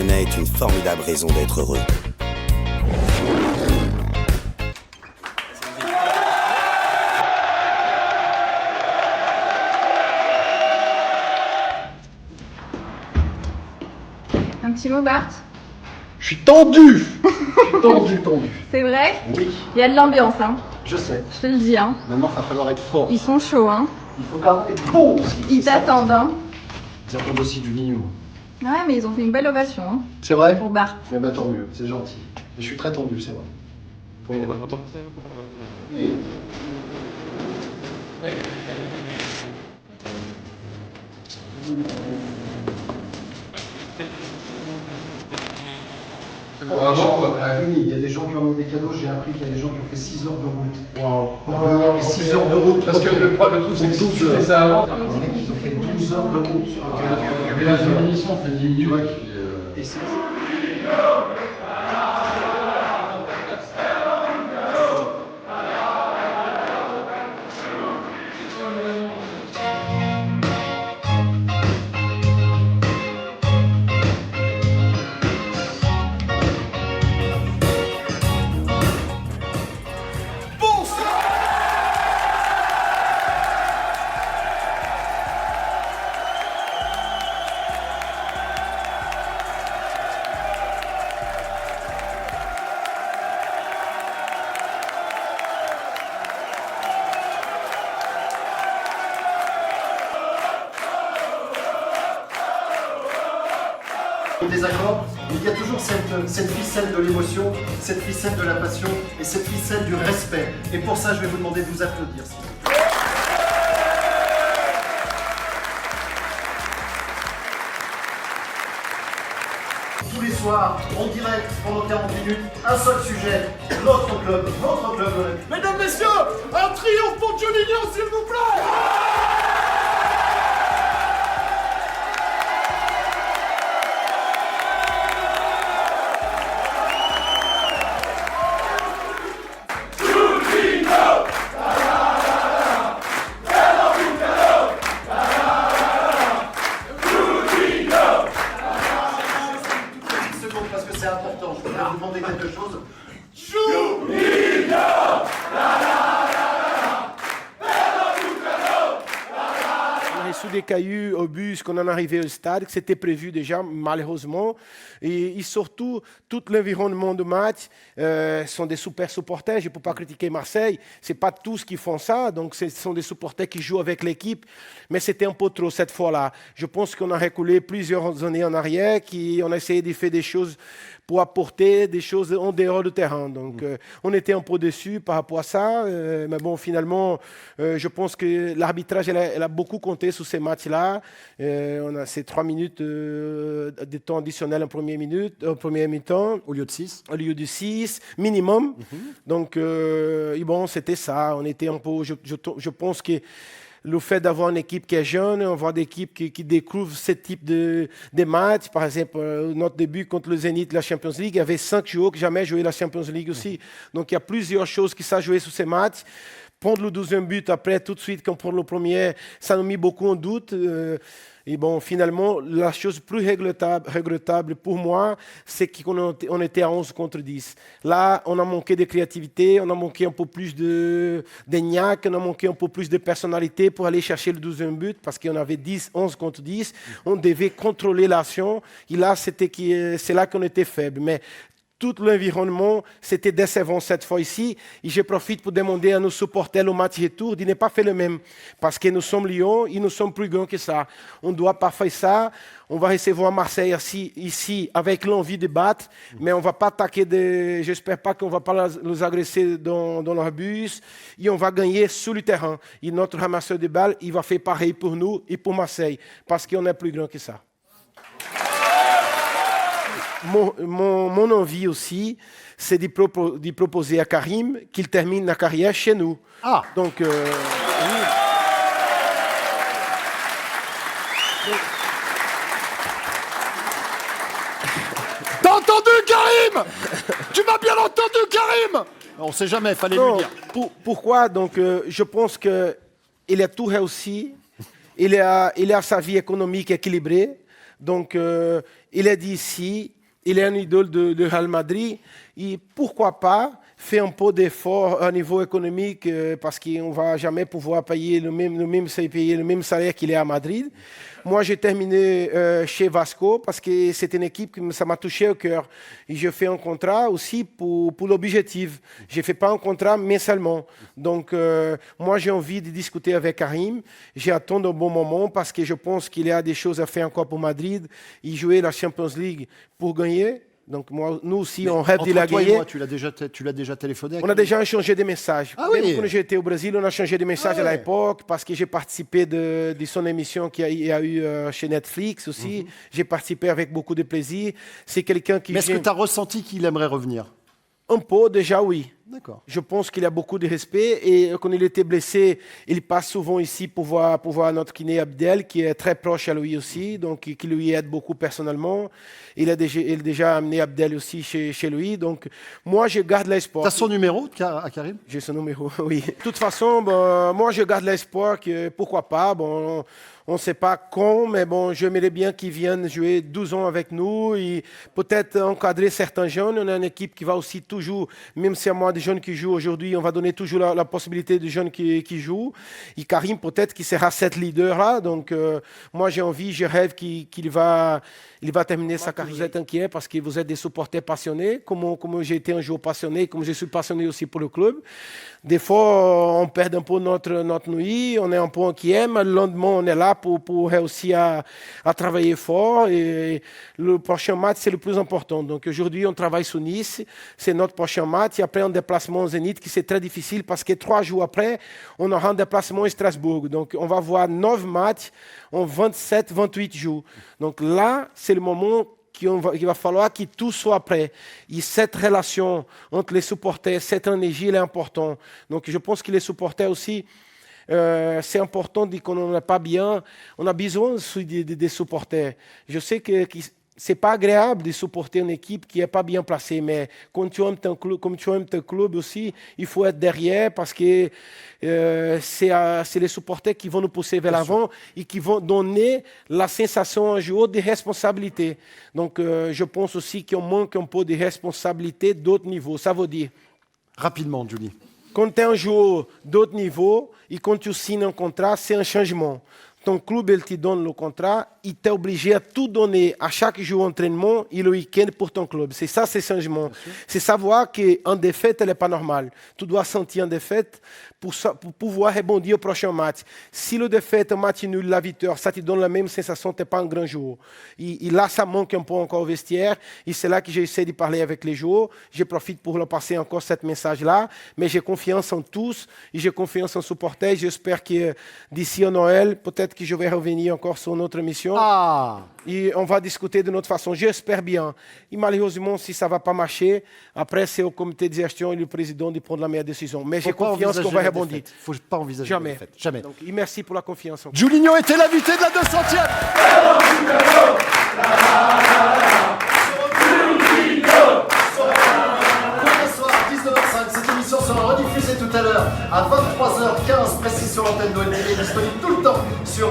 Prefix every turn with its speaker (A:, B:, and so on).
A: championnat est une formidable raison d'être heureux.
B: Un petit mot, Bart?
C: Je suis tendu. Je suis tendu.
B: C'est vrai?
C: Oui,
B: Il y a de l'ambiance, hein.
C: je sais.
B: Je te le dis, hein.
C: Maintenant, il va falloir être fort.
B: Ils sont chauds, hein.
C: Il faut quand même être bon aussi.
B: Ils t'attendent, hein.
C: Ils attendent aussi du Vignou.
B: Ouais, mais ils ont fait une belle ovation, hein,
C: C'est vrai?
B: pour Bart.
C: Eh ben tant mieux, c'est gentil. Et je suis très tendu, c'est vrai. Oui. Il y a des gens qui ont des cadeaux, j'ai appris qu'il y a des gens qui ont fait 6 heures de route. Wow. 6 heures de route, parce que le truc c'est que si tu fais ça avant, les mecs ils ont fait 12 heures de route sur un cadeau. La émission fait 10 minutes. Et c'est... Désaccord, il y a toujours cette ficelle de l'émotion, cette ficelle de la passion et cette ficelle du respect. Et pour ça, je vais vous demander de vous applaudir. S'il vous plaît. Tous les soirs, en direct, pendant 40 minutes, un seul sujet, notre club, votre club.
D: Mesdames, messieurs, un triomphe pour Juninho, s'il vous plaît!
C: Parce que c'est important, je voudrais vous demander quelque chose.
E: On a reçu des cailloux au bus quand on est arrivé au stade, que c'était prévu déjà, malheureusement. Et surtout, tout l'environnement du match sont des super supporters. Je ne peux pas critiquer Marseille, ce n'est pas tous qui font ça. Donc, ce sont des supporters qui jouent avec l'équipe. Mais c'était un peu trop cette fois-là. Je pense qu'on a reculé plusieurs années en arrière, on a essayé de faire des choses pour apporter des choses en dehors du terrain. Donc, on était un peu déçus par rapport à ça. Mais bon, finalement, je pense que l'arbitrage, elle a beaucoup compté sur ces matchs-là. On a ces 3 minutes de temps additionnel en première mi-temps.
C: Au lieu de 6.
E: Au lieu de 6, minimum. Donc, et bon, c'était ça. On était un peu... Je pense que le fait d'avoir une équipe qui est jeune, avoir des équipes qui découvrent ce type de matchs. Par exemple, notre début contre le Zénith de la Champions League, il y avait 5 joueurs qui n'ont jamais joué la Champions League aussi. Donc, il y a plusieurs choses qui sont jouées sur ces matchs. Prendre le 12e but après, tout de suite, quand prendre le premier, ça nous a mis beaucoup en doute. Et bon, finalement, la chose plus regrettable pour moi, c'est qu'on était à 11 contre 10. Là, on a manqué de créativité, on a manqué un peu plus de niaque, on a manqué un peu plus de personnalité pour aller chercher le 12e but, parce qu'on avait 11 contre 10. On devait contrôler l'action. Et là, c'est là qu'on était faible. Mais tout l'environnement, c'était décevant cette fois ici. Et je profite pour demander à nos supporters au match retour de ne pas faire le même. Parce que nous sommes Lyon et nous sommes plus grands que ça. On ne doit pas faire ça. On va recevoir Marseille ici avec l'envie de battre, mais on ne va pas attaquer. J'espère pas qu'on ne va pas les agresser dans leur bus. Et on va gagner sur le terrain. Et notre ramasseur de balles, il va faire pareil pour nous et pour Marseille. Parce qu'on est plus grand que ça. Mon envie aussi, c'est de proposer à Karim qu'il termine la carrière chez nous.
C: Ah.
E: Donc, oui.
D: T'as entendu, Karim? Tu m'as bien entendu, Karim?
C: On ne sait jamais, il fallait
E: Non,
C: lui dire.
E: pourquoi? Donc, je pense qu'il a tout réussi. Il a sa vie économique équilibrée. Donc, il est d'ici, il est un idole de Real Madrid. Et pourquoi pas faire un peu d'effort à niveau économique parce qu'on ne va jamais pouvoir payer le même salaire qu'il est à Madrid. Moi, j'ai terminé chez Vasco parce que c'est une équipe qui ça m'a touché au cœur. Et je fais un contrat aussi pour l'objectif. Je ne fais pas un contrat mensuellement. Donc, moi, j'ai envie de discuter avec Karim. J'attends un bon moment parce que je pense qu'il y a des choses à faire encore pour Madrid. Et jouer la Champions League pour gagner. Donc, moi, nous aussi, on rêve de la gagner.
F: Moi, tu l'as déjà téléphoné.
E: On a déjà échangé des messages.
F: Ah
E: Même
F: oui.
E: quand j'étais au Brésil, on a changé des messages à l'époque parce que j'ai participé de son émission qu'il y a eu chez Netflix aussi. J'ai participé avec beaucoup de plaisir. C'est quelqu'un qui...
F: Mais est-ce que tu as ressenti qu'il aimerait revenir?
E: Un peu, déjà, oui.
F: D'accord.
E: Je pense qu'il a beaucoup de respect et quand il était blessé, il passe souvent ici pour voir notre kiné Abdel, qui est très proche à lui aussi, donc qui lui aide beaucoup personnellement. Il a déjà amené Abdel aussi chez lui, donc moi je garde l'espoir.
F: Tu as son numéro à Karim?
E: J'ai son numéro, oui. De toute façon, moi je garde l'espoir que pourquoi pas, on ne sait pas quand, mais j'aimerais bien qu'ils viennent jouer 12 ans avec nous et peut-être encadrer certains jeunes. On a une équipe qui va aussi toujours, même si à moi des jeunes qui jouent aujourd'hui, on va donner toujours la possibilité de jeunes qui jouent. Et Karim, peut-être qu'il sera cet leader-là. Donc, moi, j'ai envie, je rêve qu'il va terminer sa carrière. Vous êtes inquiet parce que vous êtes des supporters passionnés, comme j'ai été un joueur passionné, comme je suis passionné aussi pour le club. Des fois, on perd un peu notre nuit, on est un peu inquiet, mais le lendemain, on est là pour réussir à travailler fort. Et le prochain match, c'est le plus important. Donc aujourd'hui, on travaille sur Nice, c'est notre prochain match. Et après, un déplacement au Zénith, qui c'est très difficile parce que 3 jours après, on aura un déplacement à Strasbourg. Donc on va voir 9 matchs en 27, 28 jours. Donc là, c'est le moment qu'il va falloir que tout soit prêt. Et cette relation entre les supporters, cette énergie, elle est importante. Donc je pense que les supporters aussi, c'est important de qu'on n'est pas bien. On a besoin des supporters. Je sais que c'est pas agréable de supporter une équipe qui n'est pas bien placée, mais quand tu aimes ton club, comme tu aimes ton club aussi, il faut être derrière parce que c'est les supporters qui vont nous pousser vers l'avant et qui vont donner la sensation à un joueur de responsabilité. Donc, je pense aussi qu'on manque un peu de responsabilité d'autres niveaux. Ça veut dire...
F: Rapidement, Julie.
E: Quand tu es un joueur d'autre niveau et quand tu signes un contrat, c'est un changement. Ton club, il te donne le contrat, il t'est obligé à tout donner à chaque jour d'entraînement et le week-end pour ton club. C'est ça, c'est changement. C'est savoir qu'en défaite, elle n'est pas normale. Tu dois sentir en défaite pour pouvoir rebondir au prochain match. Si le défaite, un match nul, la victoire, ça te donne la même sensation, tu n'es pas un grand joueur. Et là, ça manque un peu encore au vestiaire. Et c'est là que j'essaie de parler avec les joueurs. Je profite pour leur passer encore ce message-là. Mais j'ai confiance en tous et j'ai confiance en supporters. J'espère que d'ici à Noël, peut-être que je vais revenir encore sur notre émission. Et on va discuter de notre façon. J'espère bien. Et malheureusement, si ça ne va pas marcher, après, c'est au comité de gestion et le président de prendre la meilleure décision. Mais j'ai confiance qu'on va rebondir.
F: Il ne faut pas envisager
E: Jamais.
F: la défaite. Jamais.
E: Donc, et merci pour la confiance.
F: Julinho était l'invité de la 200e. Cette émission sera rediffusée tout à l'heure à 23h15 précis sur l'antenne de LTV, disponible tout le temps sur